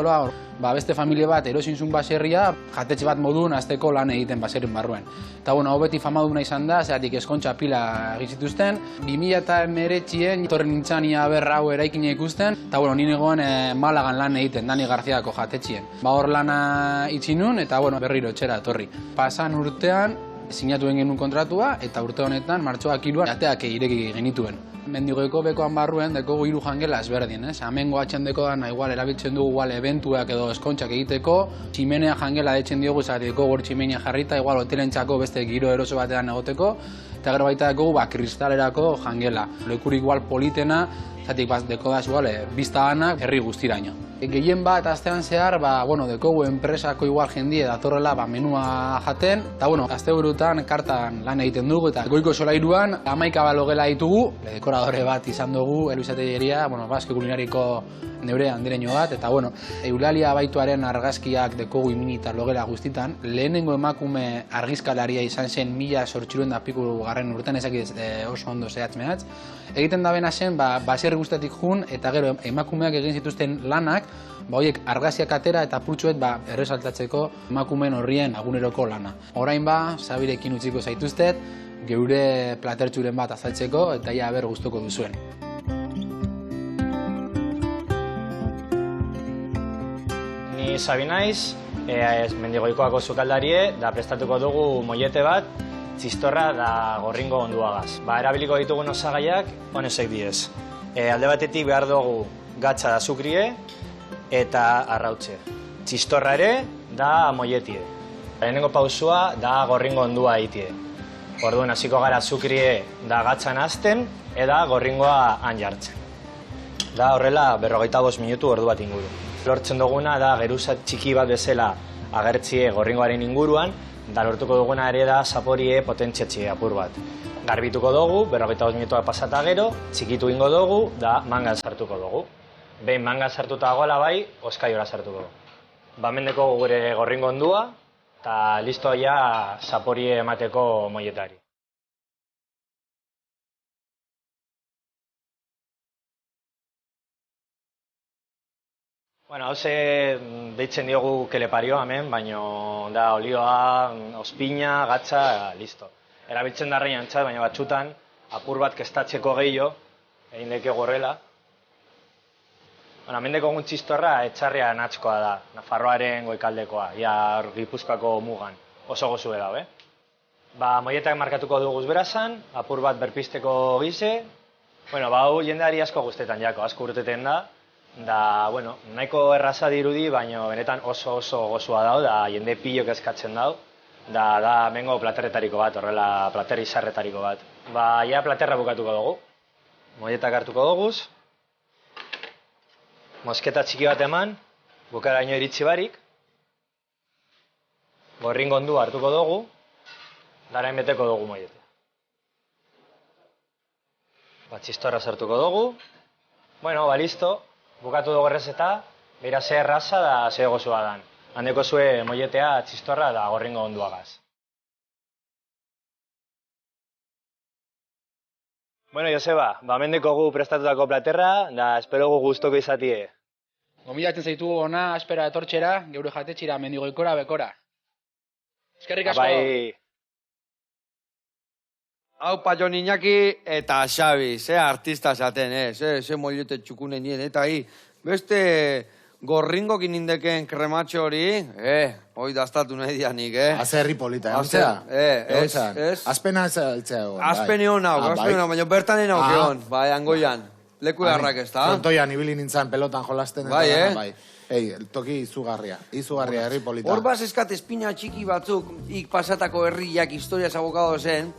beste familia bat erosinzun baserria, jatetxe bat modun azteko lan egiten baserrin barruen. Eta hau beti famaduna izan da, zeratik eskontxa pila egizituzten. 2019 torren nintzania berra hau eraikina ikusten, eta nien egoen Malagan lan egiten, Dani Garziako jatetxien. Hor lana itxi nun, eta berriro etxera etorri. Pasan urtean, sinatu genuen kontratua, eta urte honetan, martxoak 3 ateak ireki genituen. Mendigoiko bekoan barruen, dekogu 3 jangela ezberdin, ez? Hemengo atxen dekoan, igual erabiltzen dugu igual eventuak edo eskontxak egiteko, tximenea jangela deitzen diogu, zateko gor tximenea jarrita, igual hotelentzako beste giro eroso batean egoteko, eta gero baita dekogu kristalerako jangela. Lekurik igual politena, zatik dekodaz igual, bizta ganak herri guztiraino. Gehien bat astean zehar, dekogu enpresako igual jendie datorrela menua jaten, eta asteburutan kartan lan egiten dugu, eta goiko solairuan 11 balogela ditugu, dekoradore bat izan dugu, eluizategeria, baske kulinariko neure handireño bat, eta Eulalia Baituaren argazkiak dekogu iminita logela guztitan, lehenengo emakume argizkalaria izan zen 1800 garren urtean, ezakit oso ondo zehatz mehatz. Egiten da bena zen, baserri guztatik jun, eta gero emakumeak egin zituzten lanak, horiek argazkiak atera eta pultsuet erresaltatzeko emakumeen horrien aguneroko lana. Orain Zabirekin utziko zaituztet, geure platertxuren bat azaltzeko, eta ia ber gustoko duzuen. Ni Sabi naiz, Mendigoikoako sukaldarie, da prestatuko dugu mollete bat, txistorra da gorringo onduagaz. Erabiliko ditugun osagaiak, honesek diez. Alde batetik behar dugu gatza da azukrie eta arrautze. Txistorra ere da molletie. Lehenengo pausua da gorringo ondua egitie. Orduan hasiko gara azukrie da gatzan azten, eta gorringoa han jartzen. Da horrela 45 minutu ordu bat inguru. Lortzen duguna da geruza txiki bat bezala agertzie gorringoaren inguruan, da lortuko duguna ere da zaporie potentziatxe apur bat. Garbituko dugu, 45 minutuak pasata gero, txikitu ingo dugu, da mangan sartuko dugu. Behin mangan sartuta gola bai, oskaiora sartuko dugu. Mendeko gure gorringo ondua, eta listo ja zaporie emateko molletari. Bueno, hauze deitzen diogu kelepario hemen, baino da olioa, ospina, gatza, listo. Erabiltzen da reiantza, baina batzutan apur bat kestatzeko gehiago, egin deke gorrela. Mendeko egun txistorra etxarria natzkoa da, Nafarroaren goikaldekoa, ja Gipuzkoako mugan, oso gozu da, Moietak markatuko duguz berazan, apur bat berpisteko gize, hau jendeari asko guztetan jako, asko urteten da, nahiko erraza dirudi, baina benetan oso gozua dau, da jende pilok eskatzen dau, da mengo platerretariko bat, horrela plater izarretariko bat. Ja platerra bukatuko dugu, moietak hartuko duguz, mosketa txiki bat eman, bukaraino iritsi barik, gorringo ondu hartuko dugu, darain beteko dugu moiete. Txistorra sartuko dugu, listo, bukatu dugu errezeta, beira ze erraza da ze gozua dan. Handeko zue moietea, txistorra da gorringo onduagaz. Joseba, mendeko gu prestatutako platerra, da espero gu guztoko izatie. Gomilatzen zaitugu ona, espera etortxera, geure jatetxira Mendigoikora bekora. Eskerrik asko. Hau Jon Iñaki eta Xabi, ze artista zaten, ze mollete txukunen nien, eta beste gorringokin indeken krematxo hori, hoi daztatu nahi dianik, Haze herri polita, ez? Azpena eltzea egon. Azpene hon hau, baina bertan egin hau kegon, angoian, leku harrak ez da. Frontoian ibili nintzen pelotan jolasten. Bai, toki izugarria herri polita. Horbaz eskat espina txiki batzuk, pasatako herriak historia zabokado zen,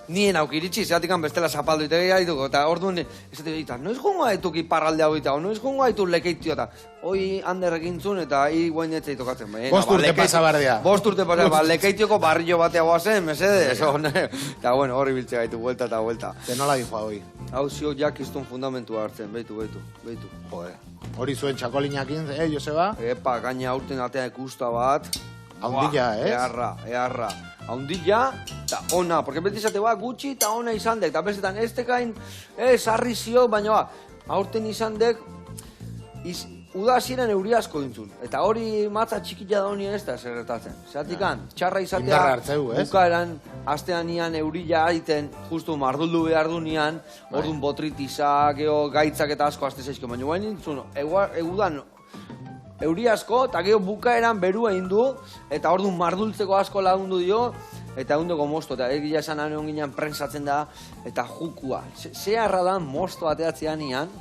nien aukiritzi, zeatikan bestela zapaldu itegia dituko, eta orduan, ez dut, noiz jongo haituk iparralde hau eta, noiz jongo haituk lekeitio eta, hoi hander egintzun eta guain netzei tokatzen. Bost urte pasa bardea. Bost urte pasa, lekeitioko barrio batea guazen, mesedez, eta horri biltzea gaitu, vuelta eta vuelta. Zenola dijoa hoi? Hau zio jakiztun fundamentua hartzen, beitu. Jode. Hori zuen txakolinakin, Joseba? Epa, gaina aurten atea ikusta bat. Haundilla, ez? Eharra. Haundilla, eta ona, porque beti zate gutxi eta ona izan dek, eta bestetan ez tekain, sarri zio, baina aurten izan dek, uda ziren euri asko dintzun. Eta hori matza txikila da honi ez da zerretatzen. Zeratikan, txarra izatea, bukaeran, astean nian eurila aiten, justu marduldu behar du nian, orduan botritizak, gaitzak eta asko aste zaizko. Baina guain nintzun, egudan euri asko, eta geho bukaeran beru egin du, eta orduan mardultzeko asko lagundu dio, eta egundeko mosto, eta egila esan hone ginean prensatzen da, eta jukua. Zeharra da mosto ateatzean nian,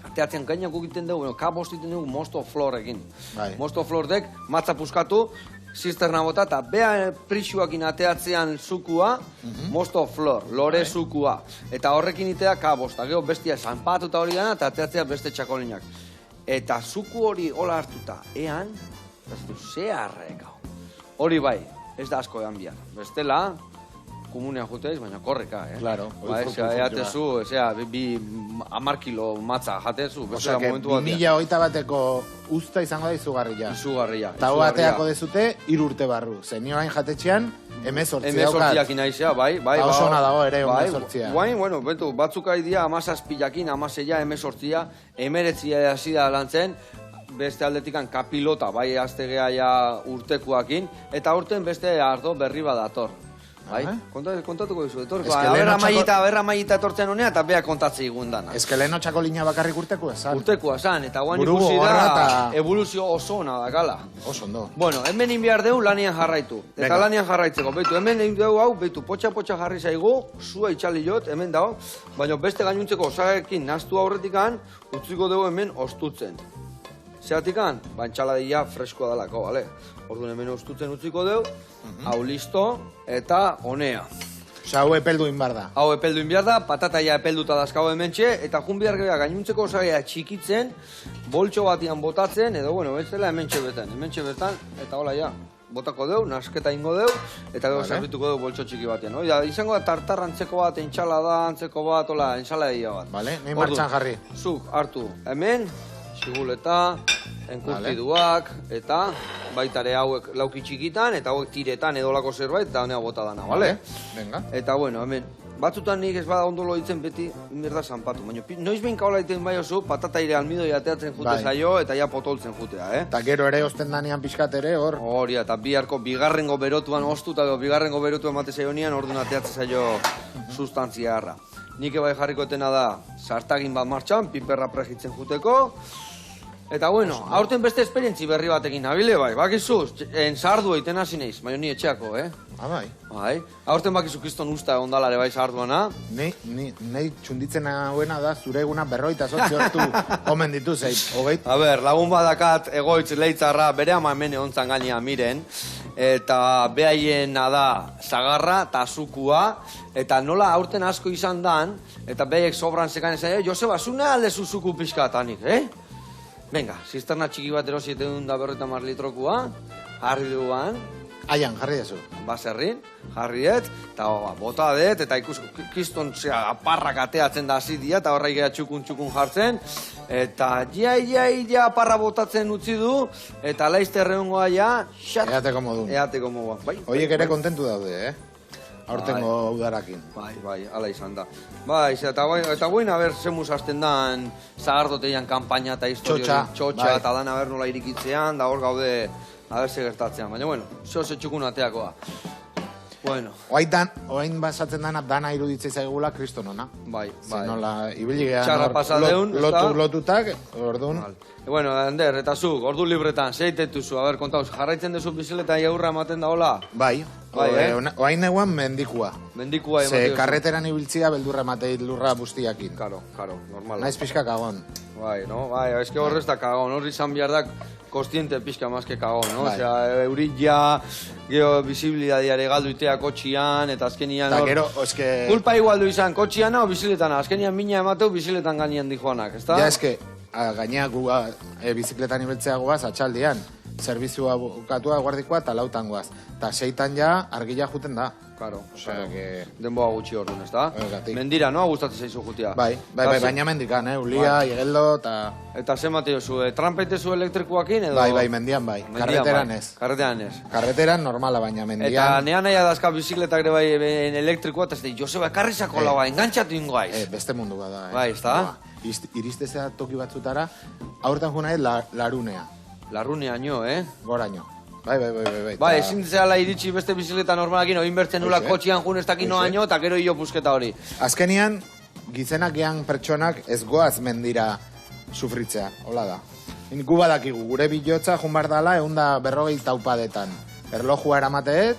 ateatzen gainak egiten dugu, kabost egiten dugu mosto florekin. Mosto flordek, matza puskatu, zisterna bota, eta beha prixuakin ateatzean zukua, mosto flor, lore zukua. Eta horrekin itea kabost, eta gero bestia zanpatuta hori dana, eta ateatzea beste txakolinak. Eta zuku hori hola hartuta, ean, zeharrek hau. Hori bai, ez da asko ean bihar. Bestela, komunea juteiz, baina korreka, Claro. Eatezu, bi 10 kilo matza jatezu. Osea, que 2008 bateko usta izango da izugarria. Izugarria. Eta hau bateako dezute, 3 urte barru. Zenioain jatetxean, 18 18 inaizea, bai. Oso ona dago ere, 18. Guain, batzuk aidia, 17 16 18, 19 hasi da lantzen, beste aldetikan kapilota, bai aztegea ja urtekuakin, eta urten beste ardo berri badator. Bai, kontatuko dizu, etorko. Ez que lehen Aberra mailita etortzen honea, eta beha kontatzei gundan. Ez que lehen txakolina bakarrik urteko esan. Urtekoa zan, eta guan Buru ikusi gogorra da eta- evoluzio oso ona dakala. Oso ondo. Bueno, hemen inbiar dugu lanian jarraitu. Eta Venga. lanian jarraitzeko, beitu, hemen egin dugu hau, beitu, potxa jarri zaigu, zua itxali jot, hemen dago, baina beste gainuntzeko osagarekin naztu aurretikan, utziko dugu hemen ostutzen. Zeatikan, bantxaladia freskoa dalako, bale? Orduan hemen ostutzen utziko dugu, hau listo, eta honea. Osa, hau epeldu inbar da. Hau epeldu inbiar da, patataia epelduta dazkau hementxe, eta jun behar gehiago gainuntzeko osagaia txikitzen, boltxo batian botatzen, edo, bueno, betzela hementxe bertan, eta hola ja, botako deu, nasketa ingo deu, eta gero zerbituko deu boltxo txiki batean. Oida, izango da tartar antzeko bat, entxalada antzeko bat, hola, entsaladia bat. Vale, nahi martxan jarri. Zuk, hartu, hemen, siguleta, enkurtiduak, eta baitare hauek lauki txikitan, eta hauek tiretan edolako zerbait, eta honea bota dana, bale? Venga. Eta bueno, hemen, batzutan nik ez bada ondolo ditzen beti, inberda zanpatu. Baina, noiz behin kaola egiten bai oso, patataire almido jateatzen jute Bai. zaio, eta ja potoltzen jutea, Eta gero ere osten danean pixkat ere, hor. Hori, eta bigarrengo berotuan ostu, eta bigarrengo berotuan mate zaionean, orduan ateatzen zaio sustantzia harra. Nik bai jarriko etena da, sartagin bat martxan, piperra pregitzen juteko, eta bueno, aurten beste esperientzi berri batekin nabile bai, bakizu, sardu egiten hasi naiz, baina ni etxeako, Bai. Bai, aurten bakizu kiston usta ondalare bai sarduana. Nei txunditzen hauena da, zure eguna 58 hortu omen ditu zei, hogeit. A ber, lagun badakat egoitz leitzarra bere ama hemen egontzan gainean miren, eta behaiena da zagarra eta azukua, eta nola aurten asko izan dan, eta behaiek sobran zekan ezan, Joseba, zune alde zuzuku pixkatanik, Venga, zisterna txiki bat erosi 750 litrokua, jarri duguan, Aian, jarri dezu. baserrin, jarri dut, eta bota dut, eta kiston aparrak ateatzen da hasi dia, eta horreik ega txukun jartzen, eta ja aparra botatzen utzi du, eta laizte erreungoa ja, xat, Eateko modun. eateko modua. Bai, Oiek ere kontentu daude, Aurtengo udarakin. Bai, ala izan da. Bai, eta guain haber zemuz hasten dan zagardoteian kampaina eta historio txotxa, bai. eta dan haber nola irikitzean, da hor gaude haber gertatzean. Baina, bueno, zehose txukun ateakoa. Bueno, Oain basatzen dana dana iruditzei zaigula kristonona. bai. Nola, ibili gehan Txarra pasa deun, ezta? lotutak, orduan. Bueno, Ander, eta zuk, ordu libretan, zeitetu zu, haber, kontauz, jarraitzen dezu biziletan jaurra ematen da hola? Bai, oain eguan mendikua. Mendikua Ze ematen karreteran ibiltzia beldurra mateit lurra bustiakin. Karo, normal. Naiz pixka kagon. Bai, no? Bai, eske horrez da kagon, horri izan behar da kostiente pixka mazke kagon, no? Bai. Osea, eurilla, geho visibilidadiare galdu itea kotxian, eta azkenian... Eta gero, eske... Kulpa igualdu izan, kotxiana o biziletana, azkenian mina emateu biziletan gainean dijoanak, ezta? Ja, eske, gainea gu bizikletan ibeltzea guaz, atxaldian. Zerbizua bukatua guardikoa eta lautan guaz. Eta 6tan ja argila juten da. Claro, Osea, que... denboa gutxi orduan, ezta? Horregatik. Mendira, no? Gustatzen zaizu jutia. Bai, baina mendikan, ulia, igeldo, eta... Eta ze mateo zu, tranpaite zu elektrikoakin edo? Bai, mendian bai, karreteran ez. Karreteran ez. Karreteran normala, baina Eta mendian... nean nahi adazka bizikletak ere bai elektrikoa, eta ez da, Joseba, ekarrizako laua, engantzatu ingoaiz. Beste mundu bada, Bai, ezta? Iristezea toki batzutara, aurten juna larunea, Larruneaino, goraino. Bai. Bai, ezin zehala iritsi beste bizikleta normalakin, oin bertzen nula kotxian jun ez dakin noaino, eta gero hilo pusketa hori. Azkenian, gizenak gehan pertsonak ez goaz mendira sufritzea, hola da. Gu badakigu, gure bilotza jun bar dala 140 taupadetan. Erlojua eramateet,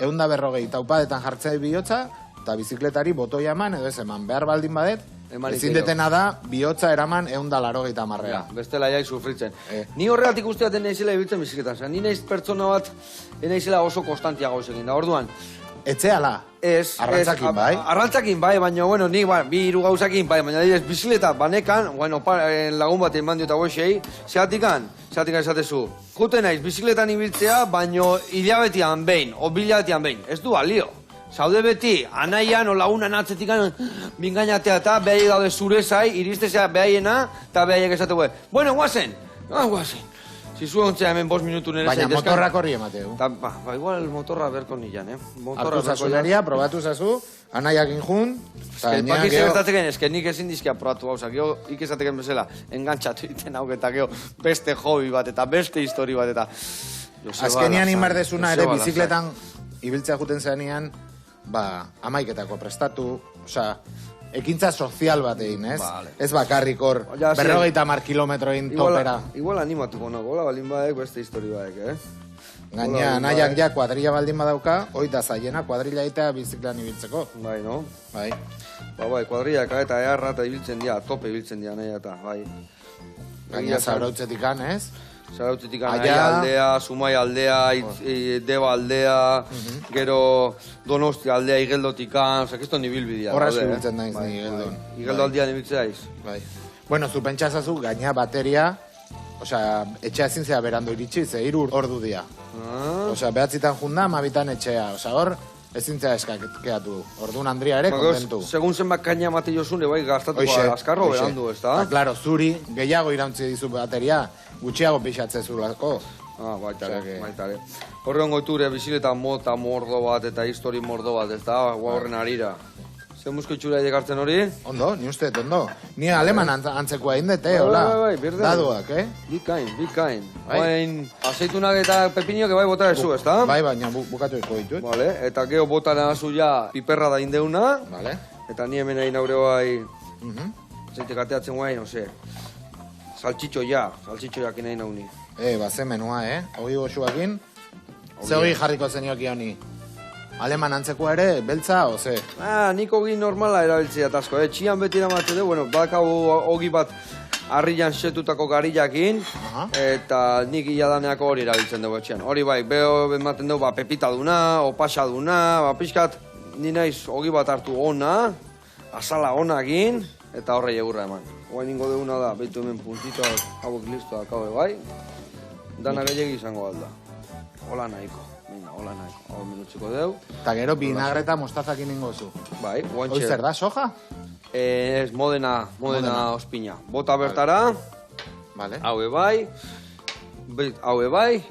140 taupadetan jartzea bihotza, eta bizikletari botoi eman edo ez eman. Behar baldin badet, ezin detena da, bihotza eraman 180 marrea. Bestela jai sufritzen. Ni horregatik usteaten naizela ibiltzen bizikletan. Ni naiz pertsona bat, naizela oso konstantia gauzekin. Da, orduan, Etzeala, arrantzakin bai. Arrantzakin bai, baina, bueno, nik bi hiru gauzakin bai, baina direz bizikleta banekan, bueno, lagun bat eman diota goxei, zeatikan esatezu. Jute naiz, bizikletan ibiltzea, baino hilabetian behin, o bilabetian behin, ez du balio. Zaude beti, anaian, o lagunan atzetik bingainatea eta behaiek daude zure zai, iristezea behaiena, eta behaiek esatu bueno, guazen. Zizu ontzea hemen 5 minutu nire baina motorrak horri emateu. Ba, igual motorra berko nilan, Artu zazuleria, probatu zazu, anaiakin jun, Bakiz gertatzeken, nik ezin dizkia probatu hau, gero ikesateken bezala, engantzatu iten hau, eta gero beste hobi bat, eta beste histori bat, eta... Azkenian inbardezuna ere bizikletan ibiltzea juten zenean, amaiketako prestatu, osea, ekintza sozial bat egin, ez? Vale. Ez bakarrik hor, Ja, 50 kilometroin topera. Igual animatuko nago, gola balin baek, beste histori baek, Gaina, nahiak ja kuadrilla baldin badauka, hoi da zaiena kuadrilla egitea biziklan ibiltzeko. Bai, no? Bai. Bai, kuadrillak eta eharra eta ibiltzen dira, tope ibiltzen dira nahi eta, bai. Gaina Zarautzetik ez? Zarautzetik nahi aldea, Zumai aldea, Deba aldea, gero Donostia aldea, Igeldotikan, osea, kiston ibilbidea. Horraz ibiltzen naiz ni Igeldon. Igeldo aldean ibiltzen daiz. Bai. Bueno, zu pentsazazu, gaina bateria, osea, etxea ezin zea berandu iritsi, ze 3 ordu dia. Osea, 9 junda, 12 etxea. Osea, hor, ezin zea eskeatu. Orduan Andria ere kontentu. Segun zenbat kaina mate jozune, bai, gastatuko azkarro berandu, ez da? Claro, zuri gehiago irauntzi dizu bateria, gutxiago pixatze zulako. Baitare. Horren goiture, bizileta mota mordo bat eta histori mordo bat, ez da, horren arira. Zer musko itxura ekartzen hori? Ondo, ni uste, ondo. Ni aleman antzekoa indete, hola. Bai, birden. Daduak, Bikain. Bain, aceitunak eta pepinioak bai bota ezu, ez da? Bai, baina bukatu eko ditut. Vale, eta geho bota nahazu ja piperra da indeuna. Vale. Eta ni hemen egin aurre bai, zeitek ateatzen guain, ose. Saltxitxo jakin nahi nauni. Baze menua, Hoi goxuakin. Ze hori jarriko zenioki honi? Aleman antzekoa ere, beltza, oze? Nik ogi normala erabiltzea tasko, Txian beti eramatzen du, bueno, bakabu ogi bat harrian setutako garillakin, eta nik iladaneako hori erabiltzen dugu etxean. Hori bai, beho ematen dugu, pepita duna, opasa duna, pixkat, ni naiz ogi bat hartu ona, azala onakin, eta horrei egurra eman. Hoain ingo duguna da, behitu hemen puntitoak, hauek listoak hau bai, dana gehiagi izango alda. Hola nahiko. Hau minutziko deu. Eta gero binagreta mostazakin ingo zu. Bai, guantxe. Hoi zer da, soja? Ez, modena ospina. Bota bertara, haue bai,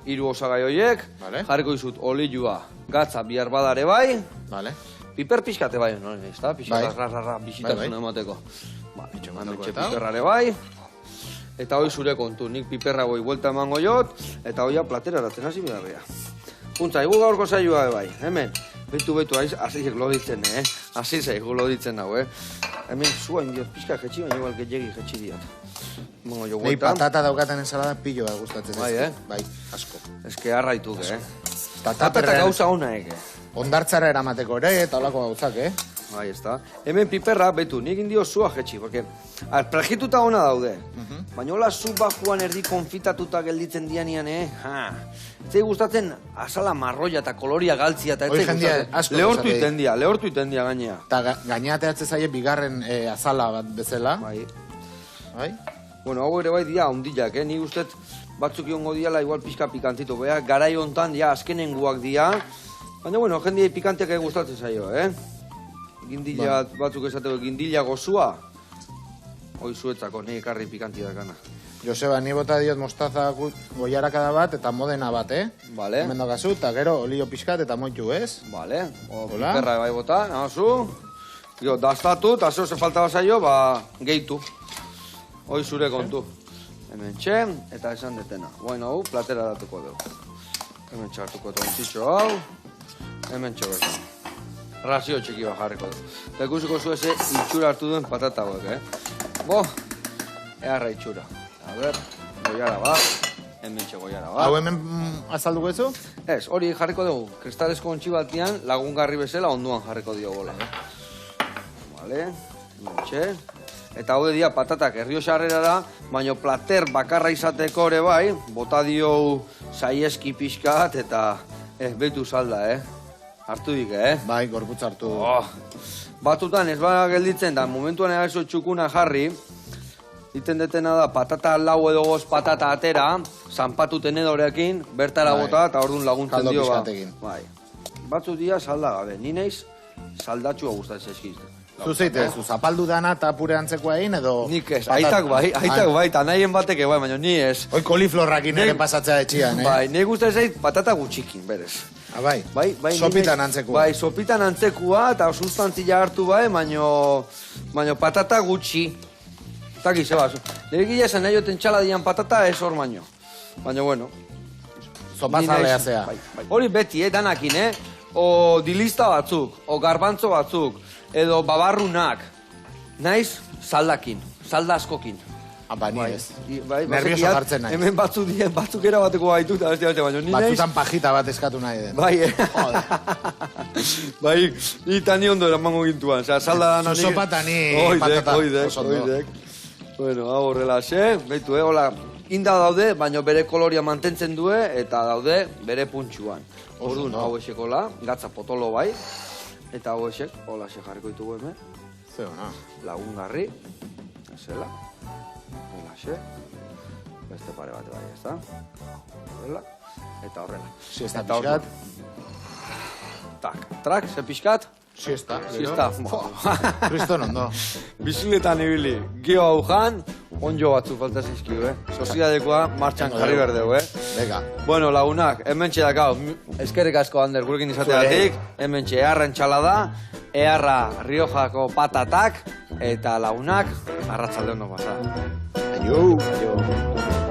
3 osagai horiek, jarriko dizut olioa, gatza bihar badare bai, piper pixkate bai, ez da? Pixkate rarra bisitasuna emateko. Hementxe piperrare bai, eta hoi zure kontu, nik piperra goi buelta emango jot, eta hoia platera eratzen hasi bidarria. Puntza, egu gaurko zailua bai, hemen, betu, hasi loditzen, hasi zaigu loditzen hau, Hemen zua indiot pixka jetxi, baina igual gehiagi jetxi diat. Nei patata daukaten ensalada pillo da gustatzen. Bai, asko. Ez que arraituk, Patata gauza ona, Ondartzara eramateko ere, eta olako gauzak, Bai, ez da. Hemen piperra, betu, nik indio zua jetxi, porque prajituta ona daude. Baina hola zu bajuan erdi konfitatuta gelditzen dianian, Zei gustatzen azala marroia eta koloria galtzia, eta ez gustatzen. Lehortu itendia gainea. Eta gainea teatzen zaie bigarren azala bat bezala. Bai. Bueno, hau ere bai dia ondilak, Ni gustet batzuk iongo diala igual pixka pikantito, garai hontan ja azkenenguak dia. Baina, bueno, jendiai pikanteak gustatzen zaio, Gindila batzuk esateko, gindila gozua. Hoi zuetzako, nahi ekarri pikanti dakana. Joseba, ni bota diot mostaza goiarakada bat eta modena bat, Vale. Hemen dokazu, eta gero olio pixkat eta moitu, ez? Vale. Piperra bai bota, nahazu. Gero, dastatu, eta zeo ze falta bazaio, gehitu. Hoi zure kontu. Hemen txen, eta esan detena. Guain hau, platera datuko dugu. Hemen txartuko tontzitxo hau. Hemen txobetan. Razio txiki bat jarriko du. Eta ikusiko zu eze itxura hartu duen patata hauek, eharra itxura. A ber, goiara bat, hemen txe goiara bat. Hau hemen azalduko ezu? Ez, hori jarriko dugu. Kristalezko ontsi batian lagungarri bezala onduan jarriko diogola. Vale, hemen txe. Eta hau dia patatak Errioxarrera, baina plater bakarra izateko ere bai, bota dio saieski pixkat eta behitu salda, Hartu dik, Bai, gorputz hartu. Batutan ez bada gelditzen da, momentuan eraso txukuna jarri, iten detena da patata lau edo goz patata atera, zanpatu tenedorekin, bertara bota eta orduan laguntzen dio. Kaldo pixkatekin. Bai. Batzu dia salda gabe, ni naiz saldatxua gustatzen eskiz. Zuzeite, zapaldu dana eta pure antzekoa egin edo... Nik ez, aitak bai, eta nahien bateke bai, baina ni ez. Hoi koliflorrakin ere pasatzea etxian, Bai, nahi gustatzen zait patata gutxikin, berez. Bai, sopitan antzekua. Bai, sopitan antzekua eta sustantzia hartu bai, baina patata gutxi. Eta gize bat, nire gila esan nahi oten txala dian patata ez hor baino. Baina, bueno. Sopazalea zea. Hori beti, danakin, o dilista batzuk, o garbantzo batzuk, edo babarrunak, naiz saldakin, salda askokin. Ni ez. Bai, Nervioso jartzen nahi. Hemen batzuk erabateko baitu, eta beste baino ni naiz. Batzutan pajita bat eskatu nahi den. Bai, bai, ni tani ondo eramango gintuan. Osea, salda da Sopa tani patata. Oidek. Bueno, hau horrelaxe, beitu, hola, inda daude, baina bere koloria mantentzen due, eta daude bere puntxuan. Orduan, hau esekola, gatza potolo bai, eta hau esek, hola xe jarriko ditugu hemen. Zeo, na. Lagungarri, zela, horrelaxe, beste pare bate bai, ez da? Horrela, eta horrela. Siesta pixkat. Trak, ze pixkat? Siesta. Siesta. Kriston ondo. Biziletan ibili, gio hau jan, onjo batzu falta zizkiu, Soziadekoa martxan jarri berdeu, Venga. Bueno, lagunak, hemen txedakau, eskerrik asko, Ander, gurekin izateatik, hemen eharra entxalada, eharra Riojako patatak, eta lagunak, arratzalde ondo pasa. Aio.